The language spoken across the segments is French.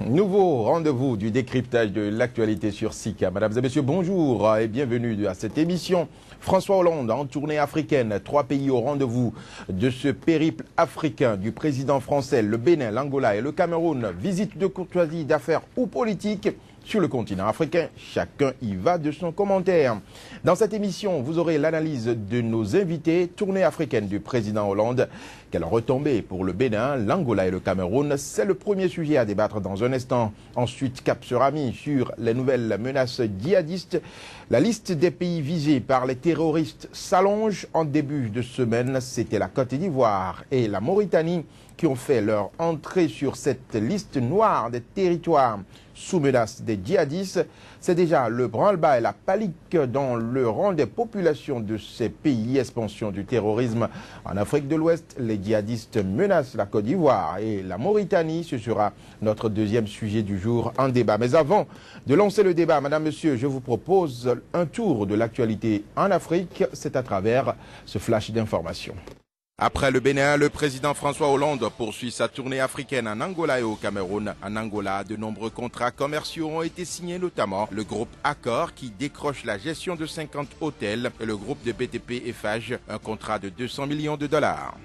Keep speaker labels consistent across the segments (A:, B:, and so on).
A: Nouveau rendez-vous du décryptage de l'actualité sur SICA. Mesdames et messieurs, bonjour et bienvenue à cette émission. François Hollande en tournée africaine, 3 pays au rendez-vous de ce périple africain du président français, le Bénin, l'Angola et le Cameroun. Visite de courtoisie, d'affaires ou politique sur le continent africain. Chacun y va de son commentaire. Dans cette émission, vous aurez l'analyse de nos invités. Tournée africaine du président Hollande. Quelle retombée pour le Bénin, l'Angola et le Cameroun? C'est le premier sujet à débattre dans un instant. Ensuite, cap sera mis sur les nouvelles menaces djihadistes. La liste des pays visés par les terroristes s'allonge. En début de semaine, c'était la Côte d'Ivoire et la Mauritanie qui ont fait leur entrée sur cette liste noire des territoires sous menace des djihadistes. C'est déjà le branle-bas et la panique dans le rang des populations de ces pays. Expansion du terrorisme en Afrique de l'Ouest. Les djihadistes menacent la Côte d'Ivoire et la Mauritanie. Ce sera notre deuxième sujet du jour en débat. Mais avant de lancer le débat, madame, monsieur, je vous propose un tour de l'actualité en Afrique. C'est à travers ce flash d'information. Après le Bénin, le président François Hollande poursuit sa tournée africaine en Angola et au Cameroun. En Angola, de nombreux contrats commerciaux ont été signés, notamment le groupe Accor qui décroche la gestion de 50 hôtels et le groupe de BTP Eiffage, un contrat de 200 millions de dollars.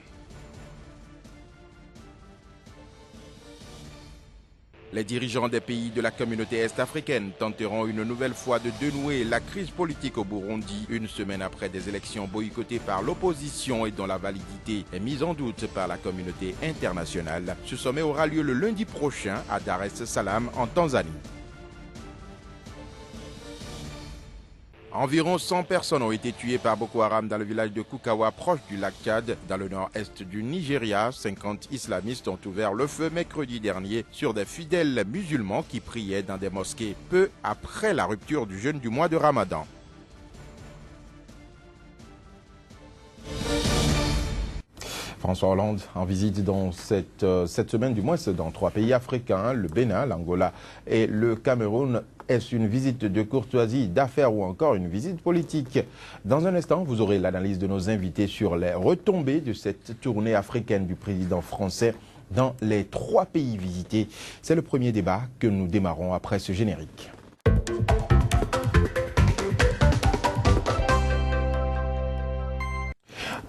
A: Les dirigeants des pays de la communauté est-africaine tenteront une nouvelle fois de dénouer la crise politique au Burundi, une semaine après des élections boycottées par l'opposition et dont la validité est mise en doute par la communauté internationale. Ce sommet aura lieu le lundi prochain à Dar es Salaam en Tanzanie. Environ 100 personnes ont été tuées par Boko Haram dans le village de Kukawa, proche du lac Tchad, dans le nord-est du Nigeria. 50 islamistes ont ouvert le feu mercredi dernier sur des fidèles musulmans qui priaient dans des mosquées peu après la rupture du jeûne du mois de Ramadan. François Hollande en visite dans cette semaine, du moins dans 3 pays africains, le Bénin, l'Angola et le Cameroun. Est-ce une visite de courtoisie, d'affaires ou encore une visite politique? Dans un instant, vous aurez l'analyse de nos invités sur les retombées de cette tournée africaine du président français dans les 3 pays visités. C'est le premier débat que nous démarrons après ce générique.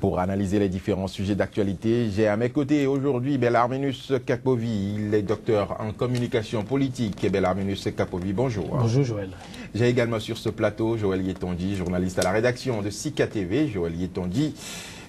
A: Pour analyser les différents sujets d'actualité, j'ai à mes côtés aujourd'hui Bellarminus Kakovi. Il est docteur en communication politique. Bellarminus Kakovi, bonjour.
B: Bonjour Joël.
A: J'ai également sur ce plateau Joël Yetonji, journaliste à la rédaction de SICA TV. Joël Yetonji,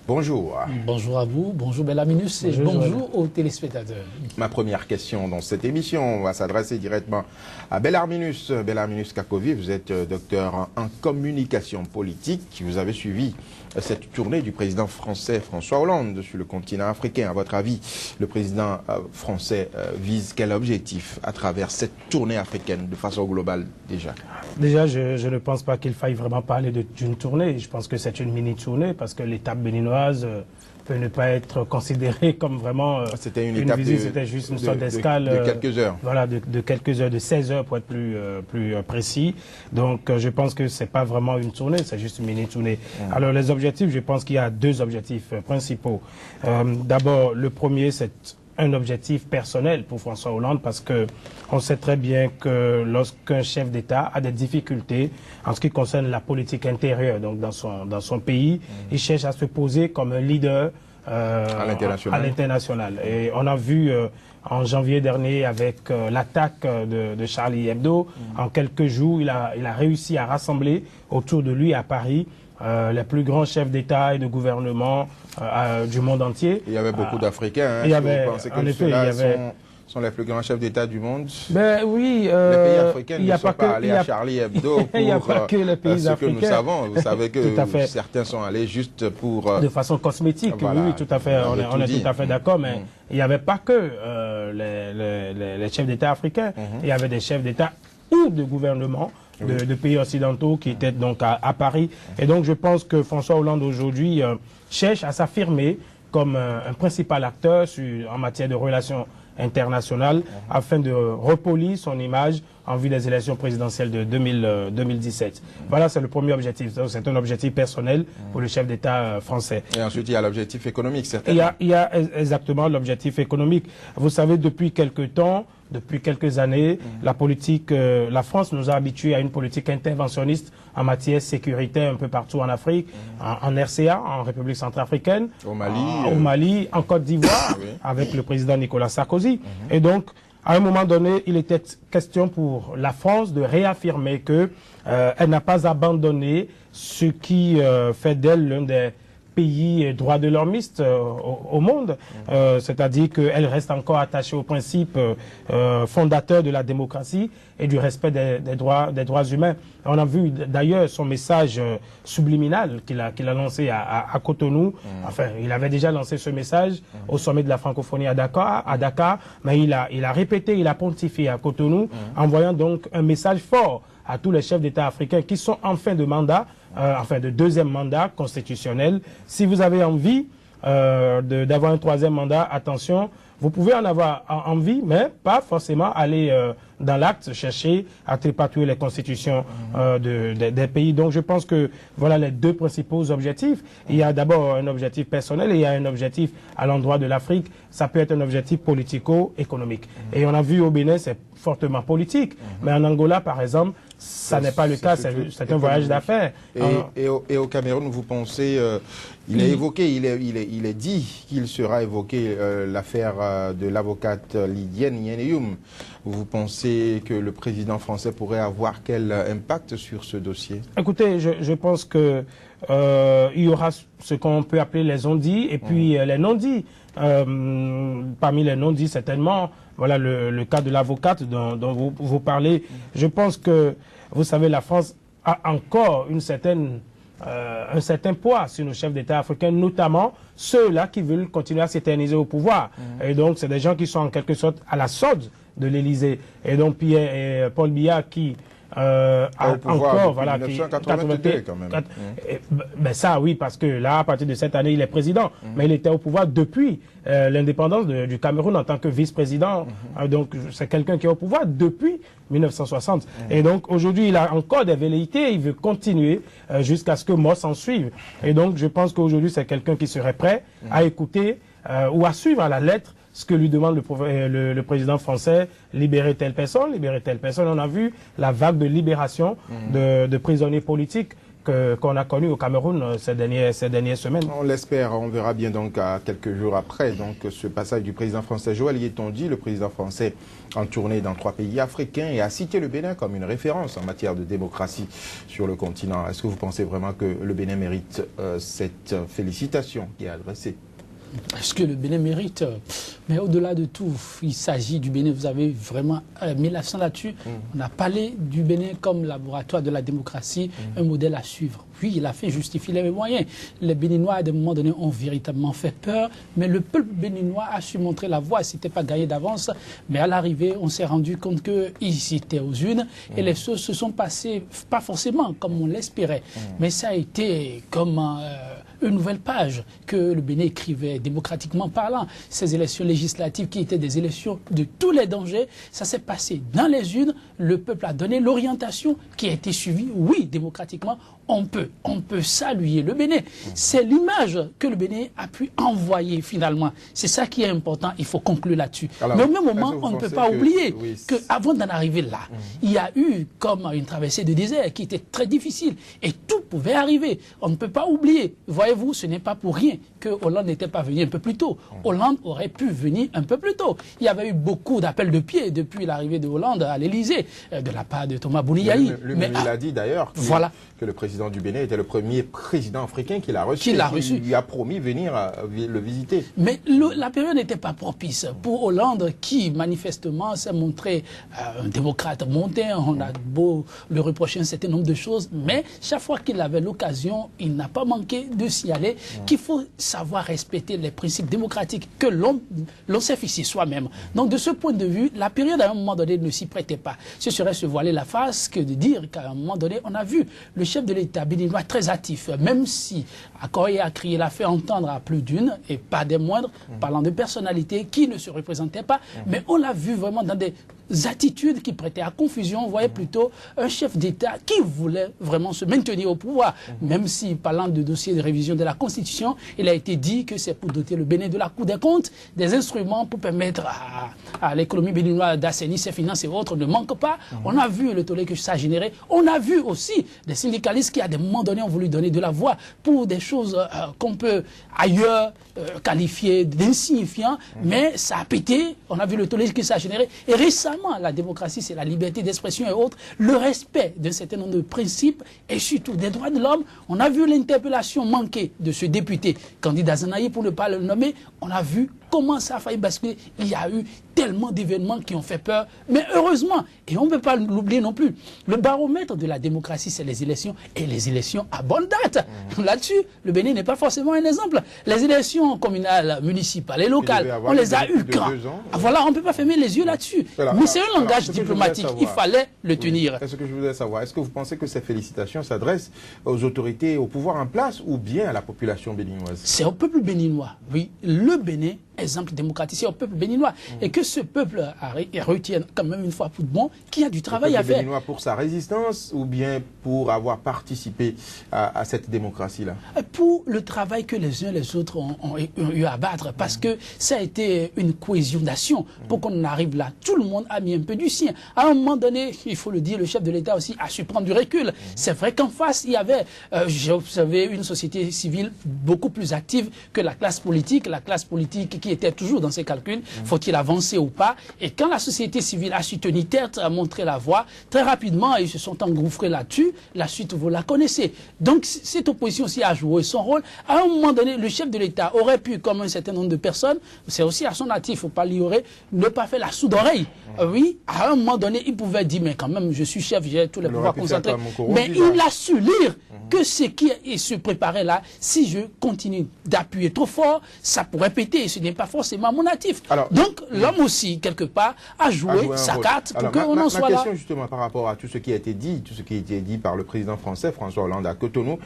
A: bonjour.
B: Bonjour à vous, bonjour Bellarminus et bonjour aux téléspectateurs. Ma
A: première question dans cette émission va s'adresser directement à Bellarminus. Bellarminus Kakovi, vous êtes docteur en communication politique. Vous avez suivi cette tournée du président français François Hollande sur le continent africain. À votre avis, le président français vise quel objectif à travers cette tournée africaine de façon globale déjà?
B: Déjà, je ne pense pas qu'il faille vraiment parler d'une tournée. Je pense que c'est une mini-tournée parce que l'étape béninoise peut ne pas être considérée comme vraiment
A: c'était une
B: visite, c'était juste une sorte d'escale
A: de quelques heures.
B: Voilà, de quelques heures, de 16 heures pour être plus précis. Donc je pense que c'est pas vraiment une tournée, c'est juste une mini-tournée. Alors les objectifs, je pense qu'il y a 2 objectifs principaux. D'abord, le premier, c'est un objectif personnel pour François Hollande parce que on sait très bien que lorsqu'un chef d'État a des difficultés en ce qui concerne la politique intérieure, donc dans son pays, il cherche à se poser comme un leader à l'international. Et on a vu en janvier dernier avec l'attaque de Charlie Hebdo, en quelques jours, il a réussi à rassembler autour de lui à Paris les plus grands chefs d'État et de gouvernement du monde entier.
A: Il y avait beaucoup d'Africains.
B: Il y avait, en effet, il y avait...
A: sont les plus grands chefs d'État du monde.
B: Ben oui,
A: les pays africains ne sont pas allés à Charlie Hebdo pour
B: il n'y a pas que les pays africains.
A: Ce que nous savons. Vous savez que certains sont allés juste pour...
B: de façon cosmétique, voilà, oui, tout à fait. On est tout à fait d'accord, mais il n'y avait pas que les chefs d'État africains. Il y avait des chefs d'État ou de gouvernement de pays occidentaux qui étaient donc à Paris. Et donc je pense que François Hollande aujourd'hui cherche à s'affirmer comme un principal acteur en matière de relations internationales afin de repolir son image en vue des élections présidentielles de 2017. Voilà, c'est le premier objectif. C'est un objectif personnel pour le chef d'État français.
A: Et ensuite, il y a l'objectif économique, certainement.
B: Il y a exactement l'objectif économique. Vous savez, depuis quelque temps, depuis quelques années, la France nous a habitués à une politique interventionniste en matière sécuritaire un peu partout en Afrique, en RCA, en République centrafricaine, au Mali, en Côte d'Ivoire, avec le président Nicolas Sarkozy. Et donc, à un moment donné, il était question pour la France de réaffirmer que elle n'a pas abandonné ce qui fait d'elle l'un des pays droits de l'hommiste au monde, c'est-à-dire qu'elle reste encore attachée aux principes fondateurs de la démocratie et du respect des droits humains. On a vu d'ailleurs son message subliminal qu'il a lancé à Cotonou. Enfin, il avait déjà lancé ce message au sommet de la francophonie à Dakar, mais il a répété, il a pontifié à Cotonou, envoyant donc un message fort à tous les chefs d'État africains qui sont en fin de mandat, de deuxième mandat constitutionnel. Si vous avez envie d'avoir un troisième mandat, attention, vous pouvez en avoir envie, mais pas forcément aller dans l'acte chercher à tripatouiller les constitutions des pays. Donc je pense que voilà les deux principaux objectifs. Il y a d'abord un objectif personnel et il y a un objectif à l'endroit de l'Afrique. Ça peut être un objectif politico-économique. Et on a vu au Bénin, c'est fortement politique. Mais en Angola, par exemple, ça n'est pas le cas, c'est un voyage d'affaires.
A: Et au Cameroun, vous pensez, il est dit qu'il sera évoqué l'affaire de l'avocate Lydienne Niénéoum. Vous pensez que le président français pourrait avoir quel impact sur ce dossier? Écoutez,
B: je pense que il y aura ce qu'on peut appeler les on-dits et puis les non-dits. Parmi les non-dits, certainement, voilà le cas de l'avocate dont vous parlez. Je pense que, vous savez, la France a encore un certain poids sur nos chefs d'État africains, notamment ceux-là qui veulent continuer à s'éterniser au pouvoir. Et donc, c'est des gens qui sont en quelque sorte à la solde de l'Élysée. Et donc, Paul Biya qui
A: encore, voilà, 1982 quand même.
B: Ben ça, oui, parce que là, à partir de cette année, il est président. Mais il était au pouvoir depuis l'indépendance du Cameroun en tant que vice-président. Donc, c'est quelqu'un qui est au pouvoir depuis 1960. Et donc, aujourd'hui, il a encore des velléités. Il veut continuer jusqu'à ce que mort s'en suive. Et donc, je pense qu'aujourd'hui, c'est quelqu'un qui serait prêt à écouter ou à suivre à la lettre ce que lui demande le président français, libérer telle personne, libérer telle personne. On a vu la vague de libération de prisonniers politiques qu'on a connue au Cameroun ces dernières semaines.
A: On l'espère, on verra bien donc quelques jours après donc ce passage du président français. Joël Yetonji, le président français en tournée dans 3 pays africains et a cité le Bénin comme une référence en matière de démocratie sur le continent. Est-ce que vous pensez vraiment que le Bénin mérite cette félicitation qui est adressée?
C: Est-ce que le Bénin mérite? Mais au-delà de tout, il s'agit du Bénin. Vous avez vraiment mis l'accent là-dessus. On a parlé du Bénin comme laboratoire de la démocratie, un modèle à suivre. Oui, il a fait justifier les moyens. Les Béninois, à des moments donnés, ont véritablement fait peur. Mais le peuple béninois a su montrer la voie. Ce n'était pas gagné d'avance. Mais à l'arrivée, on s'est rendu compte qu'ils étaient aux unes. Et les choses se sont passées, pas forcément comme on l'espérait. Mais ça a été comme une nouvelle page que le Bénin écrivait démocratiquement parlant. Ces élections législatives qui étaient des élections de tous les dangers, ça s'est passé dans les urnes. Le peuple a donné l'orientation qui a été suivie, oui, démocratiquement. On peut saluer le Bénin. C'est l'image que le Bénin a pu envoyer finalement. C'est ça qui est important, il faut conclure là-dessus. Mais au même moment, on ne peut pas oublier qu'avant d'en arriver là, il y a eu comme une traversée de désert qui était très difficile et tout pouvait arriver. On ne peut pas oublier. Voyez-vous, ce n'est pas pour rien que Hollande n'était pas venu un peu plus tôt. Hollande aurait pu venir un peu plus tôt. Il y avait eu beaucoup d'appels de pied depuis l'arrivée de Hollande à l'Élysée de la part de Thomas Bouniaï.
A: Lui-même, il a dit d'ailleurs que le président du Bénin était le premier président africain qu'il a reçu. Il lui a promis venir le visiter.
C: Mais la période n'était pas propice pour Hollande qui manifestement s'est montré un démocrate monté. On a beau le reprocher un certain nombre de choses, mais chaque fois qu'il avait l'occasion, il n'a pas manqué de signaler qu'il faut savoir respecter les principes démocratiques que l'on s'est fixé soi-même. Donc de ce point de vue, la période à un moment donné ne s'y prêtait pas. Ce serait se voiler la face que de dire qu'à un moment donné, on a vu le chef de l'État béninois très actif, même si Akoye a crié l'a fait entendre à plus d'une, et pas des moindres, parlant de personnalités qui ne se représentaient pas, mais on l'a vu vraiment dans des attitudes qui prêtaient à confusion. On voyait plutôt un chef d'État qui voulait vraiment se maintenir au pouvoir. Même si, parlant de dossier de révision de la Constitution, il a été dit que c'est pour doter le Bénin de la Cour des comptes, des instruments pour permettre à l'économie béninoise d'assainir ses finances et autres ne manque pas. On a vu le tollé que ça a généré. On a vu aussi des syndicalistes qui, à des moments donnés, ont voulu donner de la voix pour des choses qu'on peut ailleurs qualifier d'insignifiants, mais ça a pété. On a vu le tollé que ça a généré. Et récemment, la démocratie, c'est la liberté d'expression et autres, le respect d'un certain nombre de principes et surtout des droits de l'homme. On a vu l'interpellation manquée de ce député, candidat Zanaï pour ne pas le nommer. On a vu comment ça a failli basculer. Il y a eu tellement d'événements qui ont fait peur. Mais heureusement, et on ne peut pas l'oublier non plus, le baromètre de la démocratie, c'est les élections, et les élections à bonne date. Là-dessus, le Bénin n'est pas forcément un exemple. Les élections communales, municipales et locales, on les a eues quand. Voilà, on ne peut pas fermer les yeux là-dessus. Mais c'est un langage diplomatique, il fallait le tenir.
A: C'est ce que je voudrais savoir. Est-ce que vous pensez que ces félicitations s'adressent aux autorités, au pouvoir en place, ou bien à la population béninoise?
C: C'est au peuple béninois, oui. Le Bénin, exemple démocratique, c'est au peuple béninois. Et que ce peuple retienne quand même une fois pour bon qu'il y a du travail à faire. Le
A: béninois pour sa résistance ou bien pour avoir participé à cette démocratie-là?
C: Pour le travail que les uns et les autres ont eu à battre, parce que ça a été une cohésion d'action. Pour qu'on en arrive là, tout le monde a mis un peu du sien. À un moment donné, il faut le dire, le chef de l'État aussi a su prendre du recul. C'est vrai qu'en face, il y avait, j'ai observé une société civile beaucoup plus active que la classe politique qui était toujours dans ses calculs, faut-il avancer ou pas. Et quand la société civile a su tenir tête, a montré la voie, très rapidement, ils se sont engouffrés là-dessus. La suite, vous la connaissez. Donc, cette opposition aussi a joué son rôle. À un moment donné, le chef de l'État aurait pu, comme un certain nombre de personnes, c'est aussi à son actif, il ne faut pas l'ignorer, ne pas faire la sourde oreille. Oui, à un moment donné, il pouvait dire, mais quand même, je suis chef, j'ai tous les pouvoirs concentrés. Mais il a su lire que ce qui se préparait là, si je continue d'appuyer trop fort, ça pourrait péter. Et ce n'est pas forcément mon actif. Alors, donc, l'homme aussi, quelque part, a joué sa carte pour qu'on en soit là.
A: Ma question, justement, par rapport à tout ce qui a été dit, par le président français, François Hollande, à Cotonou,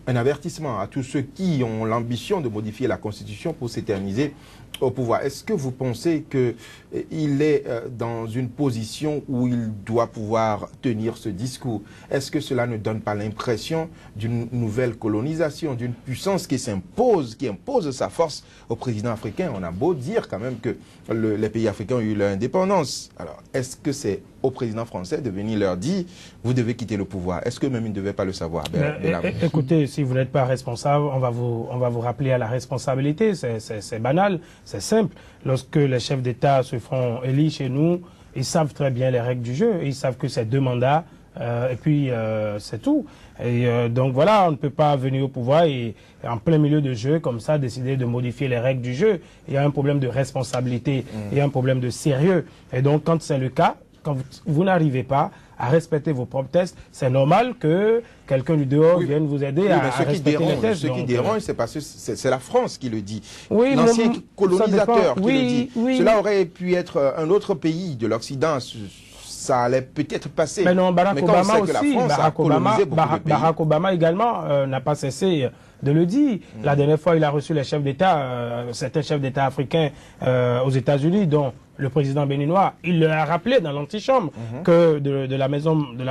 A: un avertissement à tous ceux qui ont l'ambition de modifier la Constitution pour s'éterniser au pouvoir. Est-ce que vous pensez qu'il est dans une position où il doit pouvoir tenir ce discours? Est-ce que cela ne donne pas l'impression d'une nouvelle colonisation, d'une puissance qui s'impose, qui impose sa force aux présidents africains? On a beau dire quand même que les pays africains ont eu leur indépendance. Alors, est-ce que c'est au président français de venir leur dire « vous devez quitter le pouvoir ». Est-ce que même ils ne devaient pas le savoir?
B: Écoutez, si vous n'êtes pas responsable, on va vous rappeler à la responsabilité. C'est banal, c'est simple. Lorsque les chefs d'État se font élire chez nous, ils savent très bien les règles du jeu. Ils savent que c'est 2 mandats et puis c'est tout. Et donc voilà, on ne peut pas venir au pouvoir et en plein milieu de jeu comme ça décider de modifier les règles du jeu. Il y a un problème de responsabilité, il y a un problème de sérieux. Et donc quand c'est le cas, quand vous n'arrivez pas à respecter vos propres tests, c'est normal que quelqu'un du dehors vienne vous aider à respecter les tests.
A: Ce qui dérange, c'est parce que c'est la France qui le dit.
B: Oui,
A: l'ancien colonisateur qui le dit. Cela aurait pu être un autre pays de l'Occident. Ça allait peut-être passer.
B: Mais non, Barack Obama aussi, Barack Obama également n'a pas cessé de le dire. La dernière fois, il a reçu les chefs d'État, certains chefs d'État africains aux États-Unis, dont le président béninois, il leur a rappelé dans l'antichambre que de la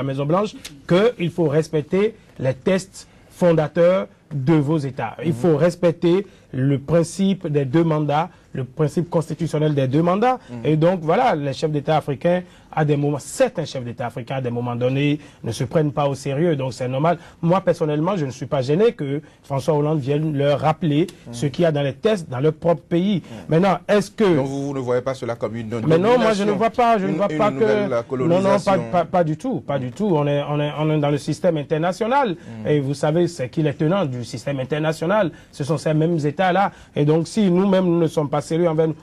B: Maison Blanche qu'il faut respecter les tests fondateurs de vos États. Il faut respecter le principe des 2 mandats, le principe constitutionnel des 2 mandats. Et donc, voilà, les chefs d'État africains, à des moments, certains chefs d'État africains, à des moments donnés, ne se prennent pas au sérieux. Donc, c'est normal. Moi, personnellement, je ne suis pas gêné que François Hollande vienne leur rappeler ce qu'il y a dans les tests dans leur propre pays. Maintenant, est-ce que...
A: Donc, vous ne voyez pas cela comme une domination?
B: Mais non, moi, je ne vois pas. Je ne vois pas que... Non, pas du tout. Pas du tout. On est dans le système international. Et vous savez, c'est qui les tenants du système international. Ce sont ces mêmes États-là. Et donc, si nous-mêmes, nous ne sommes pas sérieux envers nous,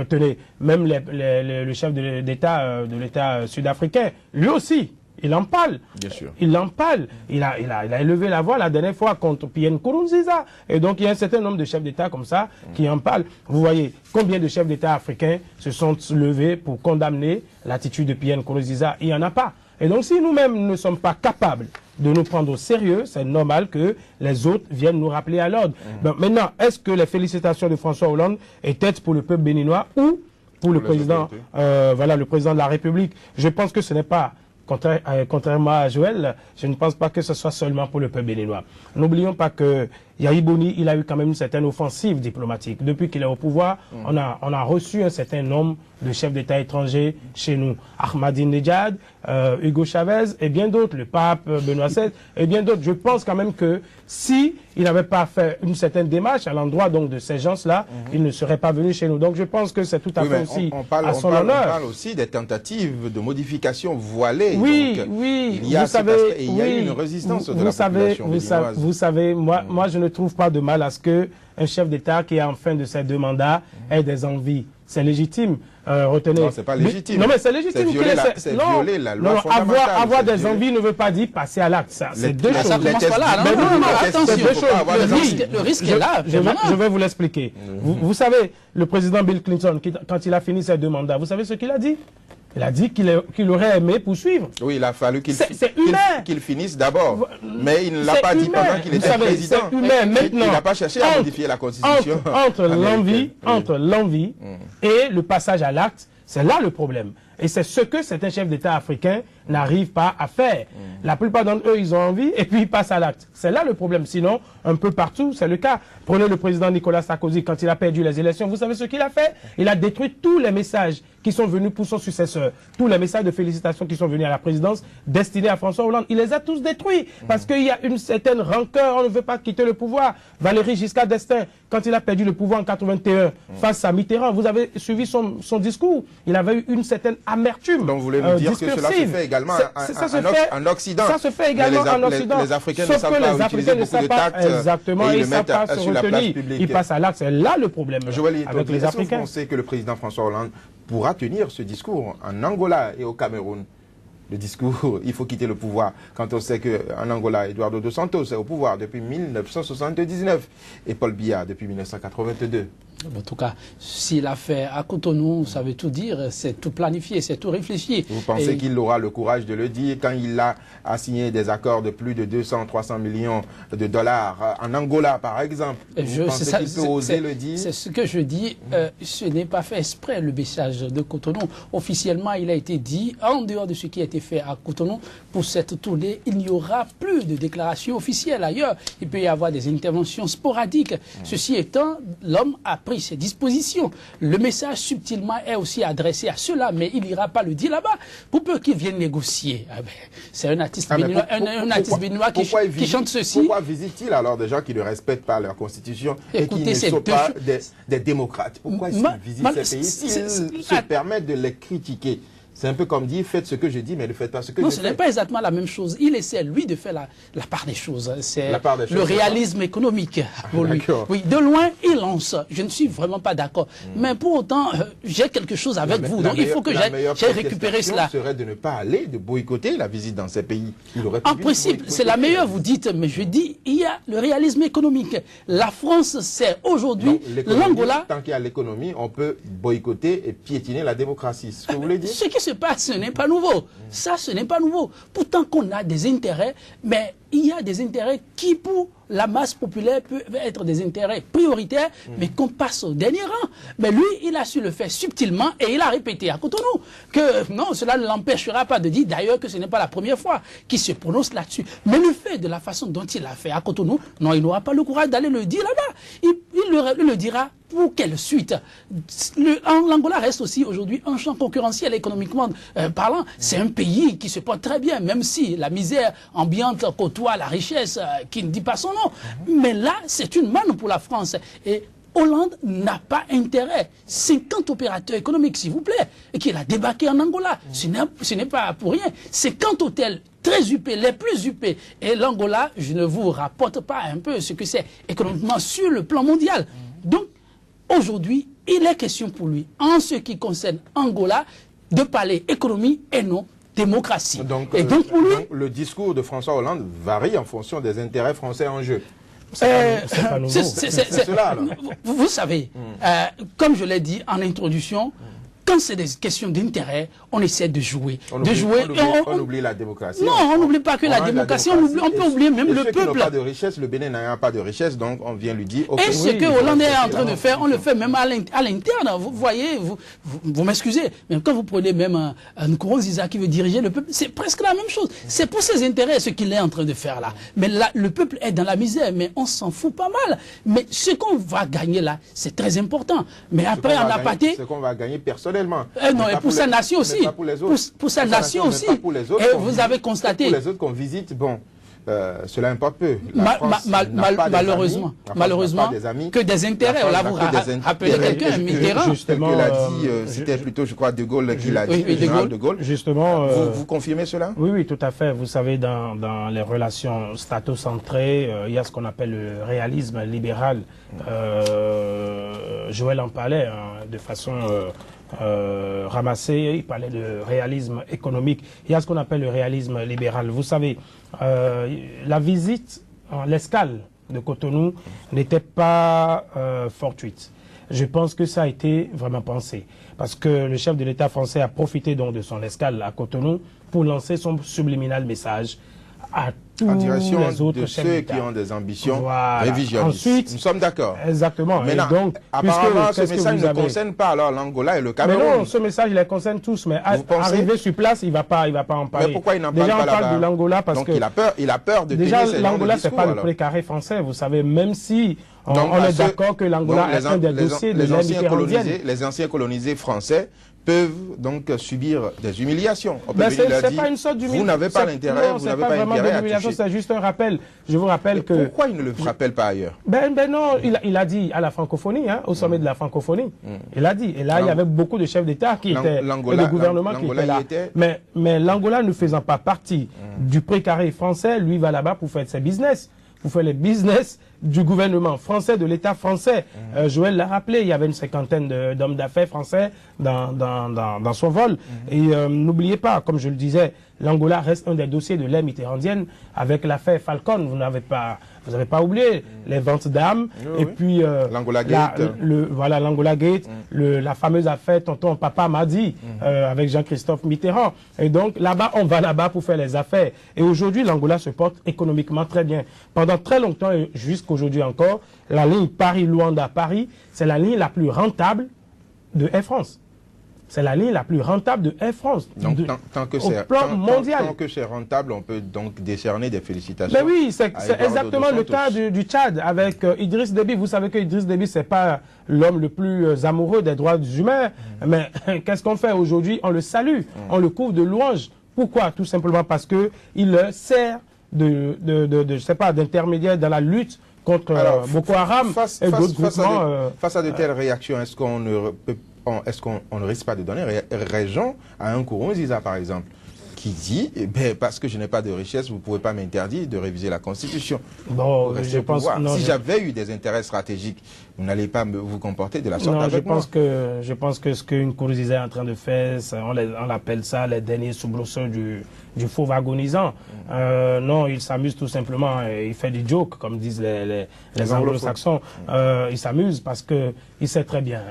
B: tenez, même le chef de l'État sud-africain, lui aussi, il en parle.
A: Bien sûr.
B: Il en parle. Il a élevé la voix la dernière fois contre Pierre Nkurunziza. Et donc, il y a un certain nombre de chefs d'État comme ça qui en parlent. Vous voyez, combien de chefs d'État africains se sont levés pour condamner l'attitude de Pierre Nkurunziza? Il n'y en a pas. Et donc, si nous-mêmes ne sommes pas capables de nous prendre au sérieux, c'est normal que les autres viennent nous rappeler à l'ordre. Maintenant, est-ce que les félicitations de François Hollande étaient pour le peuple béninois ou pour le président, voilà, le président de la République. Je pense que ce n'est pas, contrairement à Joël, je ne pense pas que ce soit seulement pour le peuple béninois. N'oublions pas que Yahya Boni, il a eu quand même une certaine offensive diplomatique. Depuis qu'il est au pouvoir, on a reçu un certain nombre de chefs d'État étrangers chez nous. Ahmadinejad, Hugo Chavez et bien d'autres, le pape Benoît XVI et bien d'autres. Je pense quand même que si il n'avait pas fait une certaine démarche à l'endroit donc de ces gens-là, il ne serait pas venu chez nous. Donc je pense que c'est tout à fait aussi à son honneur.
A: On parle aussi des tentatives de modification voilées.
B: Oui,
A: donc,
B: oui.
A: Il y a,
B: vous savez,
A: il y a eu une résistance de la population béninoise.
B: Vous savez, moi je ne trouve pas de mal à ce qu'un chef d'État qui est en fin de ses 2 mandats ait des envies. C'est légitime. Retenez.
A: Non, c'est pas légitime.
B: Non, mais c'est légitime.
A: C'est violer la loi fondamentale.
B: Avoir des envies ne veut pas dire passer à l'acte. C'est deux choses.
C: Ça commence pas là. Non, attention. Le risque est là.
B: Je vais vous l'expliquer. Vous savez, le président Bill Clinton, quand il a fini ses 2 mandats, vous savez ce qu'il a dit? Il a dit qu'il aurait aimé poursuivre.
A: Oui, il a fallu qu'il finisse d'abord. Mais il ne l'a pas dit pendant qu'il était président.
B: C'est humain. Maintenant,
A: il n'a pas cherché à modifier la Constitution.
B: Entre l'envie et le passage à l'acte, c'est là le problème. Et c'est ce que certains chefs d'État africains n'arrivent pas à faire. La plupart d'entre eux, ils ont envie et puis ils passent à l'acte. C'est là le problème. Sinon, un peu partout, c'est le cas. Prenez le président Nicolas Sarkozy, quand il a perdu les élections, vous savez ce qu'il a fait? Il a détruit tous les messages qui sont venus pour son successeur. Tous les messages de félicitations qui sont venus à la présidence destinés à François Hollande. Il les a tous détruits parce qu'il y a une certaine rancœur. On ne veut pas quitter le pouvoir. Valéry Giscard d'Estaing, quand il a perdu le pouvoir en 81 face à Mitterrand, vous avez suivi son discours. Il avait eu une certaine amertume.
A: Donc vous voulez me dire que cela se fait également en Occident.
B: Ça se fait également en Occident.
A: Les Africains ne savent pas utiliser beaucoup de tact.
B: Exactement,
A: et
B: ils ne savent pas se retenir. Ils passent à l'acte. C'est là le problème avec les Africains.
A: Vous pensez que le président François Hollande pourra tenir ce discours en Angola et au Cameroun? Le discours, il faut quitter le pouvoir. Quand on sait qu'en Angola, Eduardo dos Santos est au pouvoir depuis 1979 et Paul Biya depuis 1982.
C: En tout cas, s'il a fait à Cotonou, ça veut tout dire, c'est tout planifié, c'est tout réfléchi.
A: Vous pensez qu'il aura le courage de le dire quand il a signé des accords de plus de 200-300 millions de dollars en Angola, par exemple? Vous pensez qu'il peut oser le dire?
C: C'est ce que je dis, ce n'est pas fait exprès le message de Cotonou. Officiellement, il a été dit, en dehors de ce qui a été fait à Cotonou, pour cette tournée, il n'y aura plus de déclaration officielle ailleurs. Il peut y avoir des interventions sporadiques. Ceci étant, l'homme a pris ses dispositions. Le message subtilement est aussi adressé à ceux-là, mais il n'ira pas le dire là-bas. Pour peu qu'ils viennent négocier. C'est un artiste béninois, qui chante ceci.
A: Pourquoi visite-t-il alors des gens qui ne respectent pas leur constitution et qui ne sont pas des démocrates? Pourquoi est-ce qu'ils visitent ces pays s'ils se permettent de les critiquer? C'est un peu comme dire, faites ce que je dis, mais ne faites pas ce que je fais.
C: Non, ce n'est pas exactement la même chose. Il essaie, lui, de faire la part des choses. C'est le réalisme économique pour lui. Oui, de loin, il lance. Je ne suis vraiment pas d'accord. Mais pour autant, j'ai quelque chose avec vous. Donc, il faut que j'aille récupérer cela.
A: Serait de ne pas aller, de boycotter la visite dans ces pays.
C: En principe, c'est la meilleure, vous dites, mais je dis, il y a le réalisme économique. La France, c'est aujourd'hui l'Angola.
A: Tant qu'il y a l'économie, on peut boycotter et piétiner la démocratie. C'est ce que vous voulez dire?
C: Ce qui se passe, ce n'est pas nouveau. Ça, ce n'est pas nouveau. Pourtant qu'on a des intérêts, mais il y a des intérêts qui, pour la masse populaire, peuvent être des intérêts prioritaires, mais qu'on passe au dernier rang. Mais lui, il a su le faire subtilement et il a répété à Cotonou que non, cela ne l'empêchera pas de dire d'ailleurs que ce n'est pas la première fois qu'il se prononce là-dessus. Mais le fait de la façon dont il l'a fait à Cotonou, non, il n'aura pas le courage d'aller le dire là-bas. Il le dira pour quelle suite? L'Angola reste aussi aujourd'hui un champ concurrentiel économiquement parlant. C'est un pays qui se porte très bien, même si la misère ambiante côtoie la richesse qui ne dit pas son nom. Mais là, c'est une manne pour la France. Et Hollande n'a pas intérêt. 50 opérateurs économiques, s'il vous plaît, et qu'il a débarqué en Angola. Ce n'est pas pour rien. 50 hôtels très huppés, les plus huppés. Et l'Angola, je ne vous rapporte pas un peu ce que c'est économiquement sur le plan mondial. Donc, aujourd'hui, il est question pour lui, en ce qui concerne Angola, de parler économie et non démocratie.
A: Donc,
C: donc pour lui,
A: le discours de François Hollande varie en fonction des intérêts français en jeu.
B: C'est pas nouveau.
C: Vous savez, comme je l'ai dit en introduction, quand c'est des questions d'intérêt, on essaie de jouer.
A: On oublie la démocratie.
C: Non, on n'oublie pas que la démocratie, on peut oublier même le peuple.
A: Ceux qui n'ont pas de richesse, le Bénin n'a pas de richesse, donc on vient lui dire...
C: Et ce que Hollande est en train de faire, on le fait même à l'interne. Vous voyez, vous m'excusez, mais quand vous prenez même un Nkurunziza qui veut diriger le peuple, c'est presque la même chose. C'est pour ses intérêts ce qu'il est en train de faire là. Mais là, le peuple est dans la misère, mais on s'en fout pas mal. Mais ce qu'on va gagner là, c'est très important. Mais après, on a pâté...
A: Ce qu'on va gagner personnellement.
C: Non, et pour sa nation aussi. Pour sa nation aussi. Et vous avez constaté...
A: Pour les autres qu'on visite, bon... cela importe peu.
C: Malheureusement, que des intérêts. Là, vous rappelez quelqu'un, Mitterrand.
A: Justement, c'était plutôt, je crois, De Gaulle qui l'a dit, De Gaulle.
B: Justement,
A: vous confirmez cela?
B: Oui, oui, tout à fait. Vous savez, dans les relations statocentrées, il y a ce qu'on appelle le réalisme libéral. Joël en parlait de façon... ramassé, il parlait de réalisme économique. Il y a ce qu'on appelle le réalisme libéral. Vous savez, la visite, l'escale de Cotonou n'était pas fortuite. Je pense que ça a été vraiment pensé. Parce que le chef de l'État français a profité donc de son escale à Cotonou pour lancer son subliminal message à tous les autres chefs
A: ceux qui ont des ambitions révisionnistes.
B: Ensuite,
A: nous sommes d'accord.
B: Exactement.
A: Mais
B: donc,
A: apparemment, ce message ne concerne pas alors l'Angola et le Cameroun.
B: Mais non, ce message, il les concerne tous. Mais arrivé sur place, il va pas en parler.
A: Mais pourquoi il n'en parle pas là-bas?
B: Déjà, on parle de l'Angola parce
A: donc,
B: que...
A: il a peur de
B: déjà,
A: tenir
B: l'Angola, c'est pas le précaré français. Vous savez, même si on est d'accord que l'Angola est un des dossiers de l'Inditérandienne.
A: Les anciens colonisés français peuvent donc subir des humiliations.
B: C'est pas une sorte d'humiliation.
A: Vous n'avez pas l'intérêt, vous n'avez pas intérêt à toucher.
B: C'est juste un rappel. Je vous rappelle que...
A: Pourquoi il ne le rappelle pas ailleurs?
B: Ben non, il a dit à la francophonie, au sommet de la francophonie. Il a dit. Et là, il y avait beaucoup de chefs d'État qui étaient... Et le gouvernement qui était là. Mais l'Angola ne faisant pas partie du précaré français, lui va là-bas pour faire ses business. Pour faire les business du gouvernement français, de l'État français. Joël l'a rappelé, il y avait une cinquantaine d'hommes d'affaires français dans son vol. Et n'oubliez pas, comme je le disais, l'Angola reste un des dossiers de l'ère mitterrandienne avec l'affaire Falcon. Vous n'avez pas oublié les ventes d'armes. Et puis
A: l'Angola Gate.
B: Voilà, l'Angola Gate, la fameuse affaire Tonton Papa Madi avec Jean-Christophe Mitterrand. Et donc là-bas, on va là-bas pour faire les affaires. Et aujourd'hui, l'Angola se porte économiquement très bien. Pendant très longtemps et jusqu'aujourd'hui encore, la ligne Paris-Luanda-Paris, c'est la ligne la plus rentable de Air France. C'est la ligne la plus rentable de Air France.
A: Donc, tant que c'est rentable, on peut donc décerner des félicitations.
B: Mais oui, c'est exactement le cas du Tchad avec Idriss Déby. Vous savez que Idriss Déby, c'est pas l'homme le plus amoureux des droits humains. Mais qu'est-ce qu'on fait aujourd'hui? On le salue, on le couvre de louanges. Pourquoi? Tout simplement parce qu'il sert je sais pas, d'intermédiaire dans la lutte contre Boko Haram et d'autres groupements.
A: Face à de telles réactions, est-ce qu'on ne risque pas de donner raison à un Nkurunziza, par exemple, qui dit, parce que je n'ai pas de richesse, vous ne pouvez pas m'interdire de réviser la Constitution.
B: Bon, je pense
A: si j'avais eu des intérêts stratégiques, vous n'allez pas vous comporter de la sorte avec moi.
B: Je pense que ce que Nkurunziza est en train de faire, on appelle ça les derniers soubresauts du faux wagonisant. Non, il s'amuse tout simplement, il fait du joke, comme disent les anglo-saxons. Il s'amuse parce qu'il sait très bien,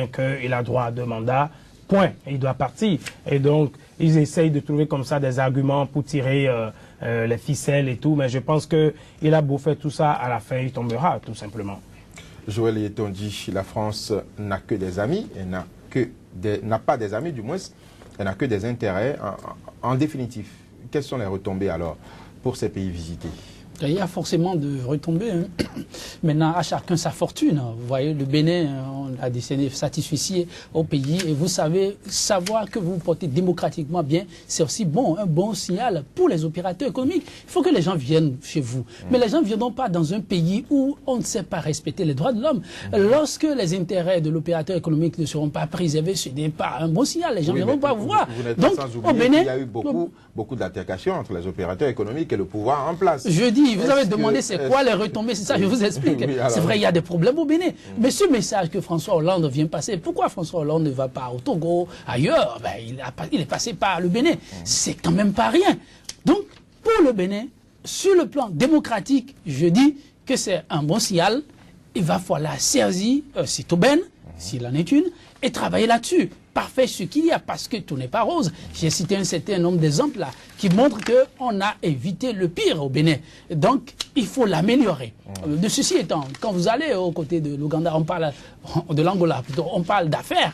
B: qu'il a droit à 2 mandats. Point. Il doit partir. Et donc, ils essayent de trouver comme ça des arguments pour tirer les ficelles et tout. Mais je pense qu'il a beau faire tout ça, à la fin, il tombera, tout simplement.
A: Joël Yetonji, la France n'a que des amis. Elle n'a pas des amis, du moins. Elle n'a que des intérêts. En définitive, quelles sont les retombées alors pour ces pays visités?
C: Il y a forcément de retombées. Maintenant, à chacun sa fortune. Vous voyez, le Bénin, on a décerné satisfecit au pays. Et vous savez, savoir que vous vous portez démocratiquement bien, c'est aussi un bon signal pour les opérateurs économiques. Il faut que les gens viennent chez vous. Mais les gens ne viendront pas dans un pays où on ne sait pas respecter les droits de l'homme. Lorsque les intérêts de l'opérateur économique ne seront pas préservés, ce n'est pas un bon signal. Les gens ne viendront pas vous voir.
A: Vous n'êtes pas sans oublier qu'il y a eu beaucoup d'altercations entre les opérateurs économiques et le pouvoir en place.
C: Je dis, vous avez demandé c'est quoi les retombées, c'est ça, je vous explique. Oui, c'est vrai, il y a des problèmes au Bénin. Mais ce message que François Hollande vient passer, pourquoi François Hollande ne va pas au Togo, ailleurs? Il est passé par le Bénin. C'est quand même pas rien. Donc, pour le Bénin, sur le plan démocratique, je dis que c'est un bon signal. Il va falloir saisir Sitoben s'il en est une, et travailler là-dessus. Parfait ce qu'il y a, parce que tout n'est pas rose. J'ai cité un certain nombre d'exemples là, qui montrent qu'on a évité le pire au Bénin. Donc, il faut l'améliorer. De ceci étant, quand vous allez aux côtés de l'Ouganda, on parle de l'Angola, plutôt, on parle d'affaires.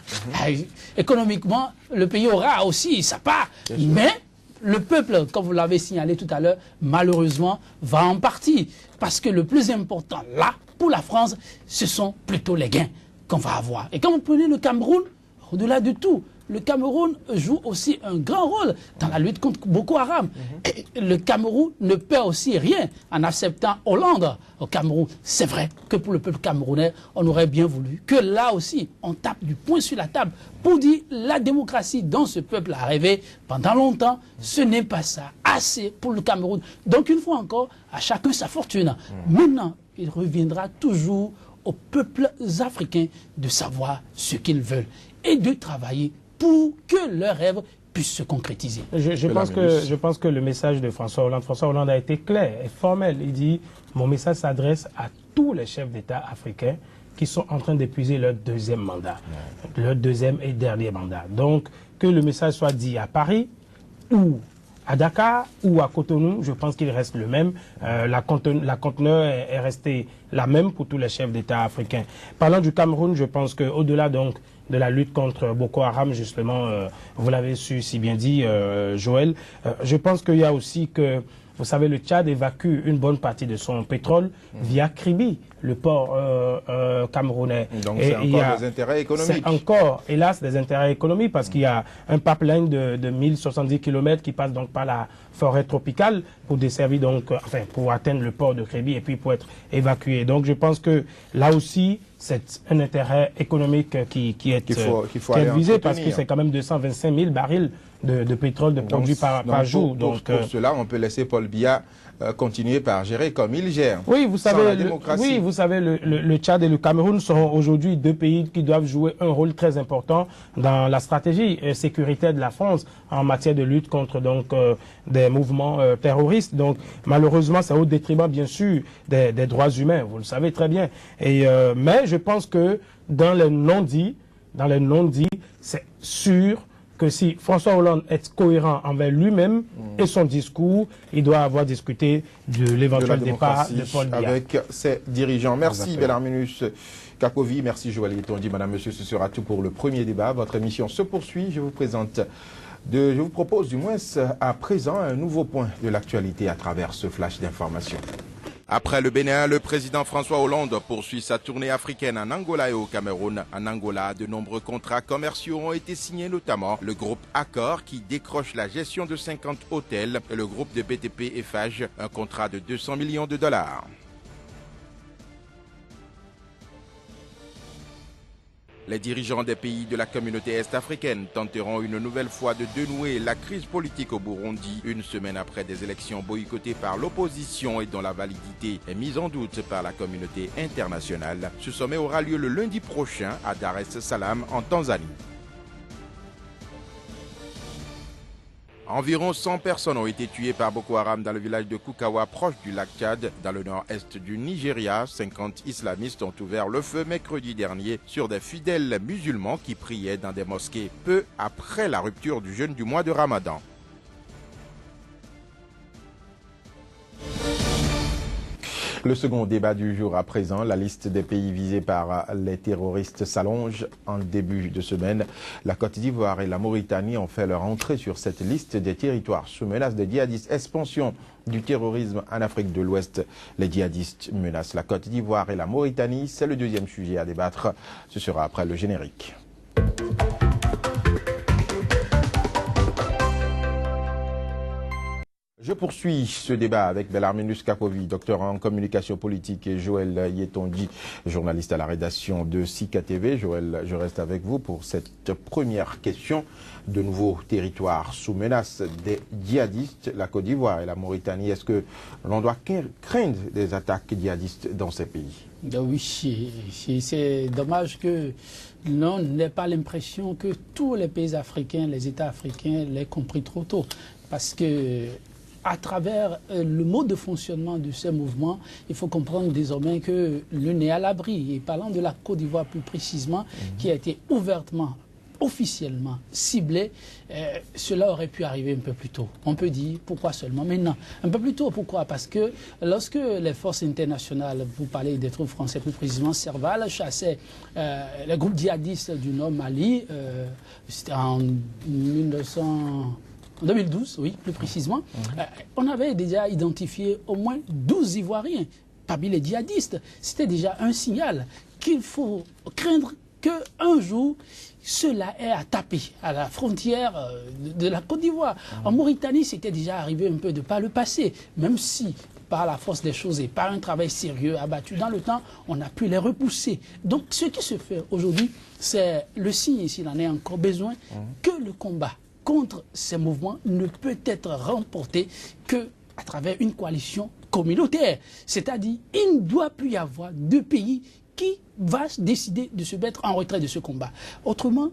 C: Économiquement, le pays aura aussi sa part. Mais le peuple, comme vous l'avez signalé tout à l'heure, malheureusement, va en partie. Parce que le plus important, là, pour la France, ce sont plutôt les gains qu'on va avoir. Et quand vous prenez le Cameroun, au-delà de tout, le Cameroun joue aussi un grand rôle dans la lutte contre Boko Haram. Et le Cameroun ne perd aussi rien en acceptant Hollande au Cameroun. C'est vrai que pour le peuple camerounais, on aurait bien voulu que là aussi, on tape du poing sur la table pour dire la démocratie dont ce peuple a rêvé pendant longtemps, ce n'est pas ça. Assez pour le Cameroun. Donc une fois encore, à chacun sa fortune. Maintenant, il reviendra toujours aux peuples africains de savoir ce qu'ils veulent et de travailler pour que leurs rêves puissent se concrétiser.
B: Je pense que le message de François Hollande a été clair et formel. Il dit, mon message s'adresse à tous les chefs d'État africains qui sont en train d'épuiser leur deuxième mandat, leur deuxième et dernier mandat. Donc, que le message soit dit à Paris ou à Dakar ou à Cotonou, je pense qu'il reste le même. La conteneur est restée la même pour tous les chefs d'État africains. Parlant du Cameroun, je pense qu'au-delà donc de la lutte contre Boko Haram, justement, vous l'avez su si bien dit, Joël, je pense qu'il y a aussi que, vous savez, le Tchad évacue une bonne partie de son pétrole via Kribi, le port camerounais.
A: Donc c'est encore des intérêts économiques.
B: C'est encore, hélas, des intérêts économiques parce qu'il y a un pipeline de 1070 km qui passe donc par la forêt tropicale pour desservir donc, enfin, pour atteindre le port de Kribi et puis pour être évacué. Donc je pense que là aussi, c'est un intérêt économique qu'il faut visé parce que c'est quand même 225 000 barils de pétrole produits par jour.
A: Pour cela, on peut laisser Paul Biya continuer par gérer comme il gère.
B: Oui, vous savez, le Tchad et le Cameroun sont aujourd'hui deux pays qui doivent jouer un rôle très important dans la stratégie sécuritaire de la France en matière de lutte contre donc des mouvements terroristes. Donc malheureusement, c'est au détriment bien sûr des droits humains, vous le savez très bien. Et mais je pense que dans les non-dits, c'est sûr que si François Hollande est cohérent envers lui-même et son discours, il doit avoir discuté de l'éventuel départ de Paul Biya.
A: Avec ses dirigeants. Merci Bellarminus Kakovi, merci Joël Yetondi. Madame, Monsieur, ce sera tout pour le premier débat. Votre émission se poursuit. Je vous propose du moins à présent un nouveau point de l'actualité à travers ce flash d'information. Après le Bénin, le président François Hollande poursuit sa tournée africaine en Angola et au Cameroun. En Angola, de nombreux contrats commerciaux ont été signés, notamment le groupe Accor qui décroche la gestion de 50 hôtels et le groupe de BTP Eiffage, un contrat de 200 millions de dollars. Les dirigeants des pays de la communauté est-africaine tenteront une nouvelle fois de dénouer la crise politique au Burundi, une semaine après des élections boycottées par l'opposition et dont la validité est mise en doute par la communauté internationale. Ce sommet aura lieu le lundi prochain à Dar es Salaam en Tanzanie. Environ 100 personnes ont été tuées par Boko Haram dans le village de Kukawa, proche du lac Tchad, dans le nord-est du Nigeria. 50 islamistes ont ouvert le feu mercredi dernier sur des fidèles musulmans qui priaient dans des mosquées, peu après la rupture du jeûne du mois de Ramadan. Le second débat du jour à présent, la liste des pays visés par les terroristes s'allonge en début de semaine. La Côte d'Ivoire et la Mauritanie ont fait leur entrée sur cette liste des territoires sous menace des djihadistes. Expansion du terrorisme en Afrique de l'Ouest. Les djihadistes menacent la Côte d'Ivoire et la Mauritanie. C'est le deuxième sujet à débattre. Ce sera après le générique. Je poursuis ce débat avec Bellarminus Kakovi, docteur en communication politique, et Joël Yetondi, journaliste à la rédaction de Sika TV. Joël, je reste avec vous pour cette première question. De nouveaux territoires sous menace des djihadistes, la Côte d'Ivoire et la Mauritanie. Est-ce que l'on doit craindre des attaques djihadistes dans ces pays?
C: Oui, c'est dommage que l'on n'ait pas l'impression que tous les pays africains, les États africains l'aient compris trop tôt. Parce que à travers le mode de fonctionnement de ces mouvements, il faut comprendre désormais que l'une est à l'abri. Et parlant de la Côte d'Ivoire plus précisément, qui a été ouvertement, officiellement ciblé, cela aurait pu arriver un peu plus tôt. On peut dire pourquoi seulement maintenant. Un peu plus tôt, pourquoi? Parce que lorsque les forces internationales, vous parlez des troupes françaises plus précisément, Serval, chassaient les groupes djihadistes du Nord Mali, c'était en 2012, oui, plus précisément, on avait déjà identifié au moins 12 Ivoiriens parmi les djihadistes. C'était déjà un signal qu'il faut craindre qu'un jour, cela est à taper à la frontière de la Côte d'Ivoire. En Mauritanie, c'était déjà arrivé un peu de par le passé, même si par la force des choses et par un travail sérieux abattu dans le temps, on a pu les repousser. Donc ce qui se fait aujourd'hui, c'est le signe, s'il en est encore besoin, que le combat contre ces mouvements ne peut être remporté que à travers une coalition communautaire. C'est-à-dire, il ne doit plus y avoir deux pays qui va décider de se mettre en retrait de ce combat. Autrement,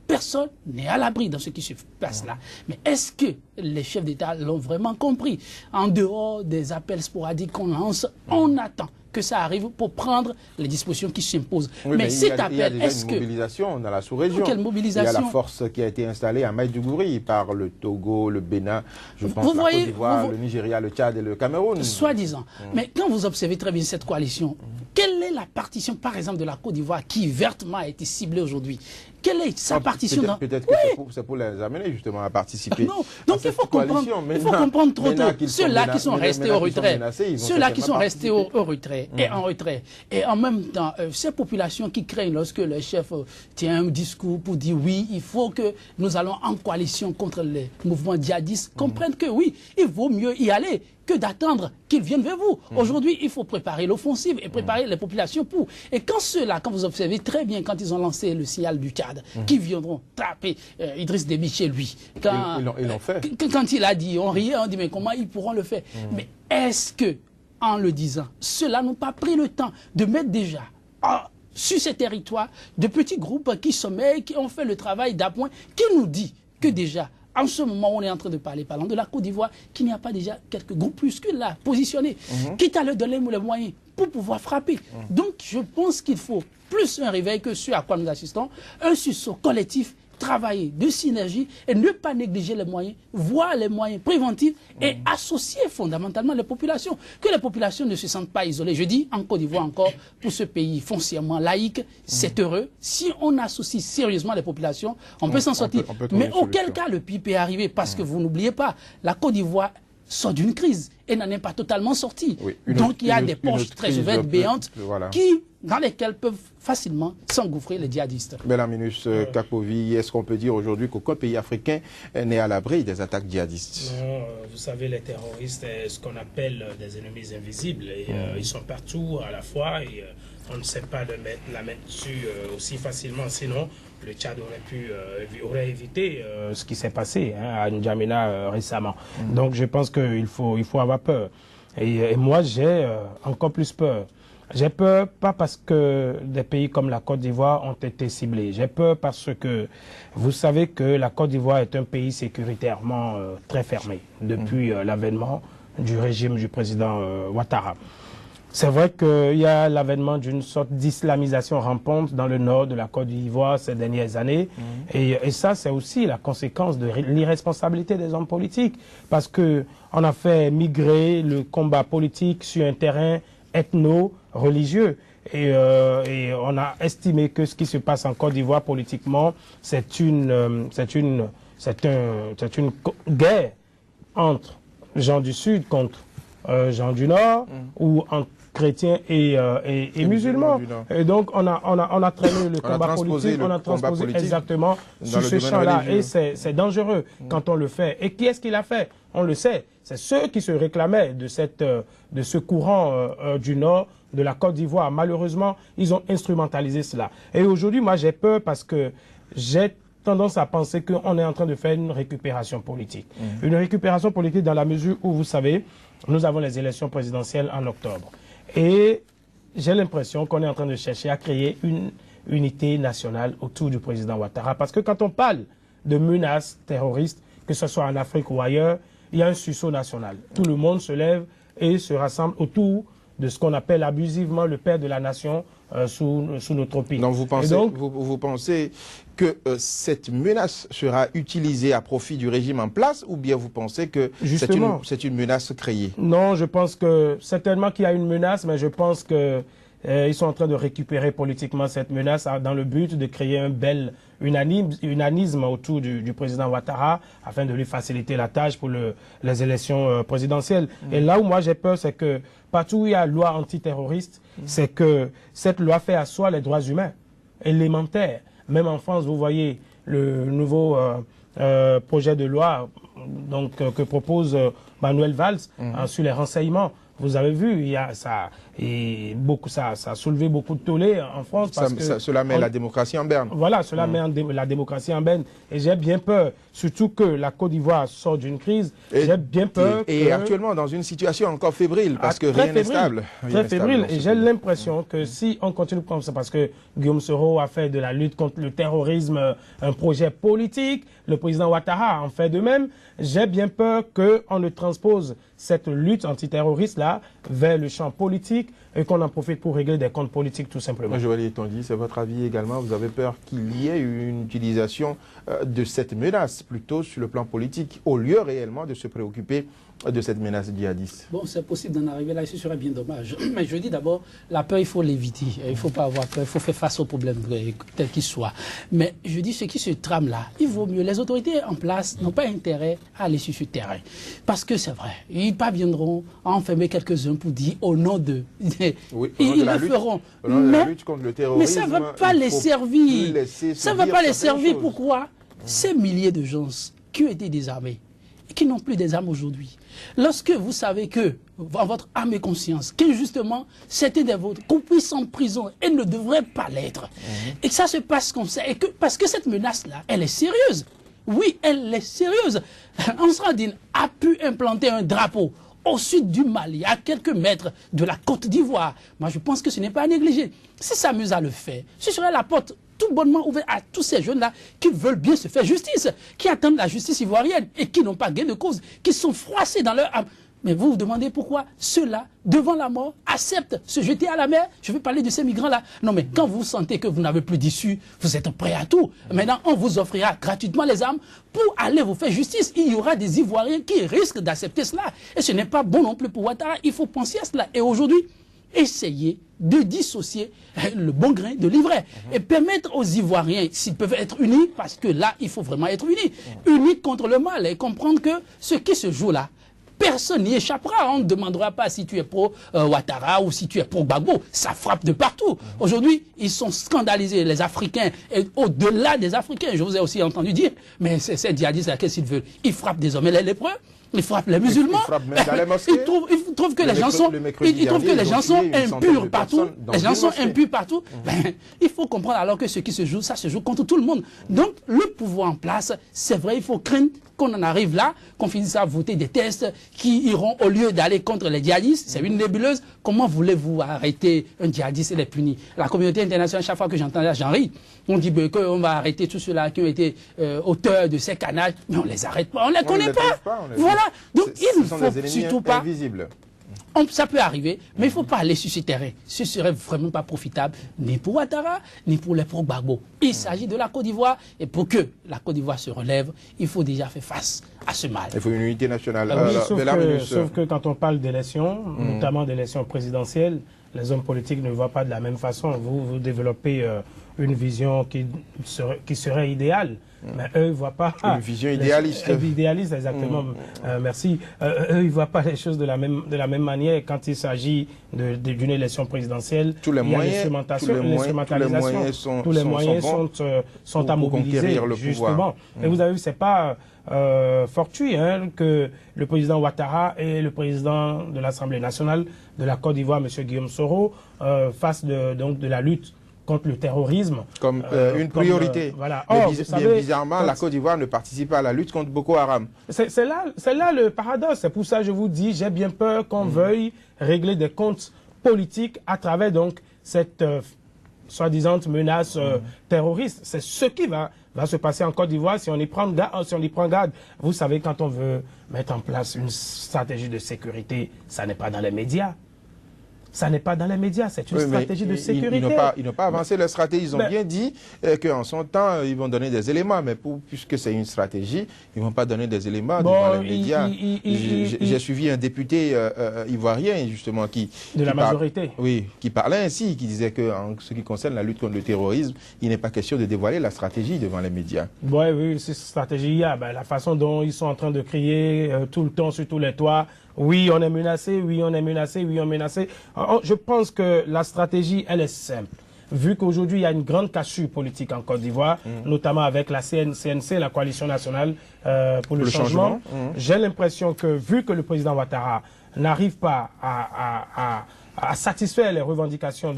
C: personne n'est à l'abri dans ce qui se passe là. Mais est-ce que les chefs d'État l'ont vraiment compris? En dehors des appels sporadiques qu'on lance, on attend que ça arrive pour prendre les dispositions qui s'imposent.
A: Oui, mais
C: cet appel,
A: il y a déjà une mobilisation dans la sous-région.
C: Quelle mobilisation?
A: Il y a la force qui a été installée à Maïdougouri par le Togo, le Bénin, je pense la Côte d'Ivoire, le Nigeria, le Tchad et le Cameroun.
C: Soi-disant. Mais quand vous observez très bien cette coalition, quelle est la partition, par exemple, de la Côte d'Ivoire qui vertement a été ciblée aujourd'hui? Quelle est sa partition dans...
A: Peut-être que c'est pour les amener justement à participer.
C: Non, donc il faut comprendre trop tôt. Ceux-là qui sont restés au retrait, ceux-là qui sont restés au retrait et en retrait. Et en même temps, ces populations qui craignent lorsque le chef tient un discours pour dire oui, il faut que nous allons en coalition contre les mouvements djihadistes, comprennent que oui, il vaut mieux y aller que d'attendre qu'ils viennent vers vous. Aujourd'hui, il faut préparer l'offensive et préparer les populations pour. Et quand ceux-là, quand vous observez très bien, quand ils ont lancé le signal du Tchad, qui viendront taper Idriss Déby chez lui.
A: Ils l'ont fait.
C: Quand il a dit, on riait, on dit, mais comment ils pourront le faire? Mais est-ce que, en le disant, ceux-là n'ont pas pris le temps de mettre déjà sur ces territoires de petits groupes qui sommeillent, qui ont fait le travail d'appoint, qui nous dit que déjà, en ce moment où on est en train de parler, parlant de la Côte d'Ivoire, qu'il n'y a pas déjà quelques groupuscules là, positionnés, quitte à leur donner les moyens pour pouvoir frapper. Donc je pense qu'il faut plus un réveil que ce à quoi nous assistons, un sursaut collectif, travailler de synergie et ne pas négliger les moyens, voir les moyens préventifs et associer fondamentalement les populations. Que les populations ne se sentent pas isolées. Je dis en Côte d'Ivoire encore, pour ce pays foncièrement laïque, c'est heureux. Si on associe sérieusement les populations, on peut s'en sortir. Mais auquel cas le pire peut arriver, parce que vous n'oubliez pas, la Côte d'Ivoire sort d'une crise et n'en est pas totalement sortie. Oui, donc il y a des poches très ouvertes, béantes, dans lesquelles peuvent facilement s'engouffrer les djihadistes.
A: Bélaminus Kapovi, est-ce qu'on peut dire aujourd'hui qu'aucun pays africain n'est à l'abri des attaques djihadistes?
B: Non, vous savez, les terroristes, ce qu'on appelle des ennemis invisibles, et, ils sont partout à la fois et on ne sait pas la mettre dessus aussi facilement, sinon le Tchad aurait évité ce qui s'est passé à N'Djamena récemment. Donc je pense qu'il faut avoir peur. Et moi j'ai encore plus peur. J'ai peur pas parce que des pays comme la Côte d'Ivoire ont été ciblés. J'ai peur parce que vous savez que la Côte d'Ivoire est un pays sécuritairement très fermé depuis l'avènement du régime du président Ouattara. C'est vrai qu'il y a l'avènement d'une sorte d'islamisation rampante dans le nord de la Côte d'Ivoire ces dernières années. Et ça, c'est aussi la conséquence de l'irresponsabilité des hommes politiques. Parce qu'on a fait migrer le combat politique sur un terrain ethno-religieux. Et on a estimé que ce qui se passe en Côte d'Ivoire politiquement, c'est une guerre entre gens du Sud contre gens du Nord, ou entre chrétiens et musulmans. Et donc on a traîné le combat politique, on a transposé exactement sur ce champ-là. Et c'est dangereux quand on le fait. Et qui est-ce qui l'a fait? On le sait. C'est ceux qui se réclamaient de ce courant du Nord, de la Côte d'Ivoire. Malheureusement, ils ont instrumentalisé cela. Et aujourd'hui, moi, j'ai peur parce que j'ai tendance à penser qu'on est en train de faire une récupération politique. Une récupération politique dans la mesure où, vous savez, nous avons les élections présidentielles en octobre. Et j'ai l'impression qu'on est en train de chercher à créer une unité nationale autour du président Ouattara. Parce que quand on parle de menaces terroristes, que ce soit en Afrique ou ailleurs, il y a un sursaut national. Tout le monde se lève et se rassemble autour de ce qu'on appelle abusivement le père de la nation sous nos tropiques.
A: Donc vous pensez que cette menace sera utilisée à profit du régime en place, ou bien vous pensez que c'est une menace créée?
B: Non, je pense que certainement qu'il y a une menace, mais je pense que ils sont en train de récupérer politiquement cette menace dans le but de créer un bel unanisme autour du président Ouattara afin de lui faciliter la tâche pour les élections présidentielles. Et là où moi j'ai peur, c'est que partout où il y a loi antiterroriste, c'est que cette loi fait asseoir les droits humains élémentaires. Même en France, vous voyez le nouveau projet de loi que propose Manuel Valls sur les renseignements. Vous avez vu, ça a soulevé beaucoup de tollé en France.
A: Cela met la démocratie en berne.
B: Voilà, cela met la démocratie en berne. Et j'ai bien peur, surtout que la Côte d'Ivoire sort d'une crise, j'ai bien peur
A: et actuellement dans une situation encore fébrile, parce que rien n'est stable.
B: Très fébrile. Et j'ai l'impression que si on continue comme ça, parce que Guillaume Soro a fait de la lutte contre le terrorisme un projet politique, le président Ouattara en fait de même, j'ai bien peur qu'on ne transpose cette lutte antiterroriste-là vers le champ politique et qu'on en profite pour régler des comptes politiques tout simplement.
A: Joël Tondi, c'est votre avis également. Vous avez peur qu'il y ait une utilisation de cette menace plutôt sur le plan politique, au lieu réellement de se préoccuper de cette menace djihadiste?
C: Bon, c'est possible d'en arriver là, ce serait bien dommage. Mais je dis d'abord, la peur, il faut l'éviter. Il ne faut pas avoir peur, il faut faire face aux problèmes tels qu'ils soient. Mais je dis, ce qui se trame là, il vaut mieux. Les autorités en place n'ont pas intérêt à aller sur ce terrain. Parce que c'est vrai, ils parviendront à enfermer quelques-uns pour dire au nom de...
A: Oui,
C: ils le feront. Mais ça ne va pas les servir. Ça ne va pas les servir. Pourquoi? Ces milliers de gens qui ont été désarmés, qui n'ont plus des armes aujourd'hui. Lorsque vous savez que, en votre âme et conscience, qu'injustement, certains des vôtres, qu'on puisse en prison et ne devraient pas l'être, et que ça se passe comme ça, et que, parce que cette menace-là, elle est sérieuse. Oui, elle est sérieuse. Ansar-Dine a pu implanter un drapeau au sud du Mali, à quelques mètres de la Côte d'Ivoire. Moi, je pense que ce n'est pas à négliger. Si ça s'amuse à le faire, ce serait la porte tout bonnement ouverte à tous ces jeunes-là qui veulent bien se faire justice, qui attendent la justice ivoirienne et qui n'ont pas gain de cause, qui sont froissés dans leur âme. Mais vous vous demandez pourquoi ceux-là, devant la mort, acceptent se jeter à la mer. Je veux parler de ces migrants-là. Non, mais quand vous sentez que vous n'avez plus d'issue, vous êtes prêt à tout. Maintenant, on vous offrira gratuitement les armes pour aller vous faire justice. Il y aura des Ivoiriens qui risquent d'accepter cela. Et ce n'est pas bon non plus pour Ouattara. Il faut penser à cela. Et aujourd'hui, essayez de dissocier le bon grain de l'ivraie et permettre aux Ivoiriens, s'ils peuvent être unis, parce que là, il faut vraiment être unis, unis contre le mal et comprendre que ce qui se joue là, personne n'y échappera. On ne demandera pas si tu es pro Ouattara ou si tu es pro Gbagbo. Ça frappe de partout. Aujourd'hui, ils sont scandalisés, les Africains, et au-delà des Africains, je vous ai aussi entendu dire, mais ces djihadistes, qu'est-ce qu'ils veulent? Ils frappent désormais les lépreux. Ils frappent les musulmans. Ils frappent même dans les mosquées. Ils trouvent que les gens sont, impurs partout. Les gens sont impurs partout. Il faut comprendre alors que ce qui se joue, ça se joue contre tout le monde. Donc, le pouvoir en place, c'est vrai, il faut craindre qu'on en arrive là, qu'on finisse à voter des tests qui iront au lieu d'aller contre les djihadistes. C'est une nébuleuse. Comment voulez-vous arrêter un djihadiste et les punir? La communauté internationale, chaque fois que j'entends là, j'en ris. On dit qu'on va arrêter tous ceux-là qui ont été auteurs de ces canages. Mais on les arrête pas, on les connaît pas. Voilà. Donc il ne faut surtout pas... Invisibles. Ça peut arriver, mais il ne faut pas aller sur ce terrain. Ce ne serait vraiment pas profitable, ni pour Ouattara, ni pour les pro-Gbagbo. Il s'agit de la Côte d'Ivoire, et pour que la Côte d'Ivoire se relève, il faut déjà faire face à ce mal.
A: Il faut une unité nationale.
B: Sauf que quand on parle d'élections, notamment d'élections présidentielles, les hommes politiques ne voient pas de la même façon. Vous développez une vision qui serait idéale. Mais eux, ils ne voient pas...
A: Une vision idéaliste.
B: Idéaliste, exactement. Merci. Eux, ils ne voient pas les choses de la même manière. Quand il s'agit d'une élection présidentielle,
A: tous les moyens
B: sont à mobiliser, justement. Et vous avez vu, ce n'est pas fortuit que le président Ouattara et le président de l'Assemblée nationale de la Côte d'Ivoire, M. Guillaume Soro, fassent donc de la lutte contre le terrorisme.
A: Comme une priorité.
B: Voilà.
A: Or, bizarrement, la Côte d'Ivoire ne participe pas à la lutte contre Boko Haram.
B: C'est là le paradoxe. C'est pour ça que je vous dis, j'ai bien peur qu'on veuille régler des comptes politiques à travers donc cette soi-disant menace terroriste. C'est ce qui va se passer en Côte d'Ivoire si on y prend garde. Vous savez, quand on veut mettre en place une stratégie de sécurité, ça n'est pas dans les médias. Ça n'est pas dans les médias, c'est une stratégie de sécurité.
A: Ils n'ont pas avancé leur stratégie. Ils ont bien dit qu'en son temps, ils vont donner des éléments. Mais puisque c'est une stratégie, ils ne vont pas donner des éléments devant les médias. J'ai suivi un député ivoirien, justement,
B: de la majorité.
A: Oui, qui parlait ainsi, qui disait qu'en ce qui concerne la lutte contre le terrorisme, il n'est pas question de dévoiler la stratégie devant les médias.
B: Oui, cette stratégie, il y a la façon dont ils sont en train de crier tout le temps sur tous les toits. Oui, on est menacé, oui, on est menacé, oui, on est menacé. Je pense que la stratégie, elle est simple. Vu qu'aujourd'hui, il y a une grande cassure politique en Côte d'Ivoire, notamment avec la CNC, la Coalition nationale pour le changement, j'ai l'impression que, vu que le président Ouattara n'arrive pas à satisfaire les revendications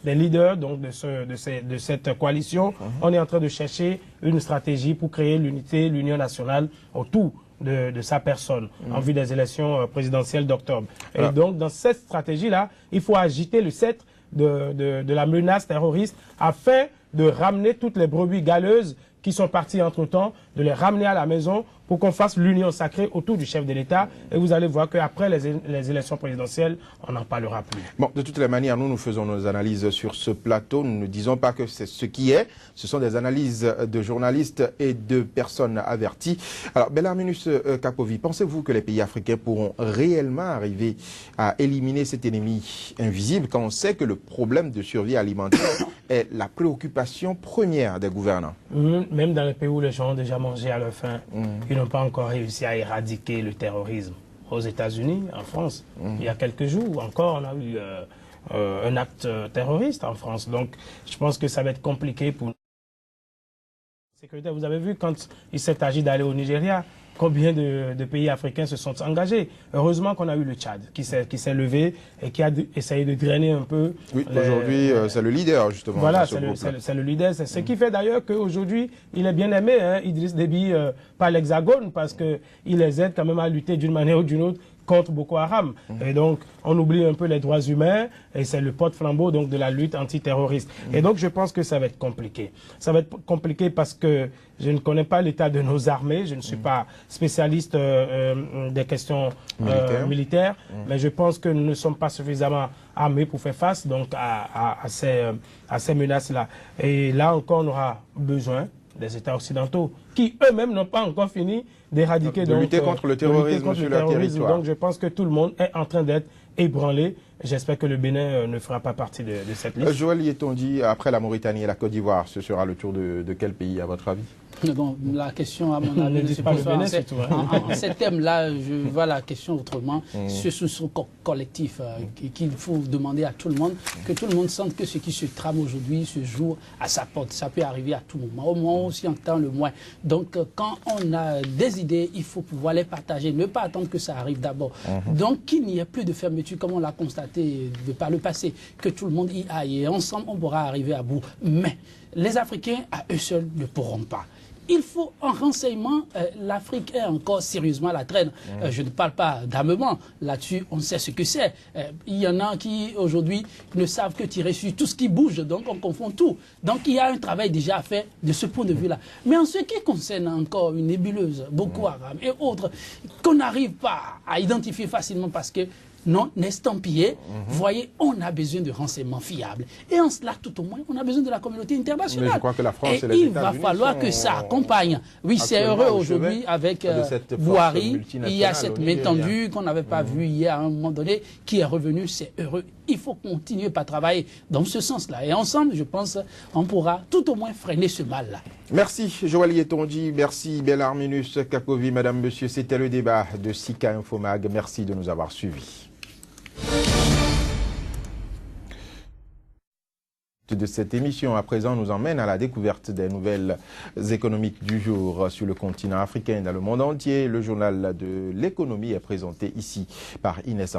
B: des leaders de cette coalition, on est en train de chercher une stratégie pour créer l'union nationale autour de sa personne en vue des élections présidentielles d'octobre. Et donc, dans cette stratégie-là, il faut agiter le sceptre de la menace terroriste afin de ramener toutes les brebis galeuses qui sont parties entre-temps, de les ramener à la maison pour qu'on fasse l'union sacrée autour du chef de l'État. Et vous allez voir qu'après les élections présidentielles, on n'en parlera plus. Bon,
A: de toutes les manières, nous faisons nos analyses sur ce plateau. Nous ne disons pas que c'est ce qui est. Ce sont des analyses de journalistes et de personnes averties. Alors, Bellarminus Kapovi, pensez-vous que les pays africains pourront réellement arriver à éliminer cet ennemi invisible quand on sait que le problème de survie alimentaire est la préoccupation première des gouvernants?
B: Même dans les pays où les gens ont déjà mangé à leur faim, ils n'ont pas encore réussi à éradiquer le terrorisme. Aux États-Unis, en France, il y a quelques jours encore, on a eu un acte terroriste en France. Donc, je pense que ça va être compliqué pour... Vous avez vu quand il s'est agi d'aller au Nigeria, combien de pays africains se sont engagés. Heureusement qu'on a eu le Tchad qui s'est levé et qui a essayé de drainer un peu.
A: Oui, aujourd'hui, c'est le leader, justement.
B: Voilà, c'est le leader. C'est ce qui fait d'ailleurs qu'aujourd'hui, il est bien aimé, Idriss Déby, par l'Hexagone, parce qu'il les aide quand même à lutter d'une manière ou d'une autre contre Boko Haram. Et donc, on oublie un peu les droits humains, et c'est le porte-flambeau de la lutte antiterroriste. Et donc, je pense que ça va être compliqué. Ça va être compliqué parce que je ne connais pas l'état de nos armées, je ne suis pas spécialiste des questions militaires, mais je pense que nous ne sommes pas suffisamment armés pour faire face à ces menaces-là. Et là encore, on aura besoin des États occidentaux qui eux-mêmes n'ont pas encore fini d'éradiquer,
A: de lutter contre le terrorisme sur leur territoire.
B: Donc je pense que tout le monde est en train d'être ébranlé. J'espère que le Bénin ne fera pas partie de cette liste.
A: Joël Yetonji, après la Mauritanie et la Côte d'Ivoire, ce sera le tour de quel pays à votre avis?
C: Bon, la question, à mon avis,
B: ne dit pas le Bénin, surtout.
C: En ces thèmes-là, je vois la question autrement. Ce sont collectifs qu'il faut demander à tout le monde, que tout le monde sente que ce qui se trame aujourd'hui se joue à sa porte. Ça peut arriver à tout moment, au moment où on s'y entend le moins. Donc, quand on a des idées, il faut pouvoir les partager, ne pas attendre que ça arrive d'abord. Donc, qu'il n'y ait plus de fermeture, comme on l'a constaté par le passé, que tout le monde y aille. Et ensemble, on pourra arriver à bout. Mais les Africains, à eux seuls, ne pourront pas. Il faut un renseignement. L'Afrique est encore sérieusement à la traîne. Je ne parle pas d'armement. Là-dessus, on sait ce que c'est. Il y en a qui, aujourd'hui, ne savent que tirer sur tout ce qui bouge. Donc, on confond tout. Donc, il y a un travail déjà à faire de ce point de vue-là. Mais en ce qui concerne encore une nébuleuse, Boko Haram et autres, qu'on n'arrive pas à identifier facilement parce que non estampillé, voyez, on a besoin de renseignements fiables. Et en cela, tout au moins, on a besoin de la communauté internationale.
A: Mais je crois que la France et les
C: il va falloir que ça accompagne. Oui, c'est heureux aujourd'hui avec Bouhari. Il y a cette main tendue qu'on n'avait pas vue hier à un moment donné, qui est revenue, c'est heureux. Il faut continuer par travailler dans ce sens-là. Et ensemble, je pense, on pourra tout au moins freiner ce mal-là.
A: Merci Joël Yetonji, merci Bellarminus Kapovi, madame, monsieur. C'était le débat de Sika Infomag. Merci de nous avoir suivis. De cette émission à présent nous emmène à la découverte des nouvelles économiques du jour sur le continent africain et dans le monde entier. Le journal de l'économie est présenté ici par Inès.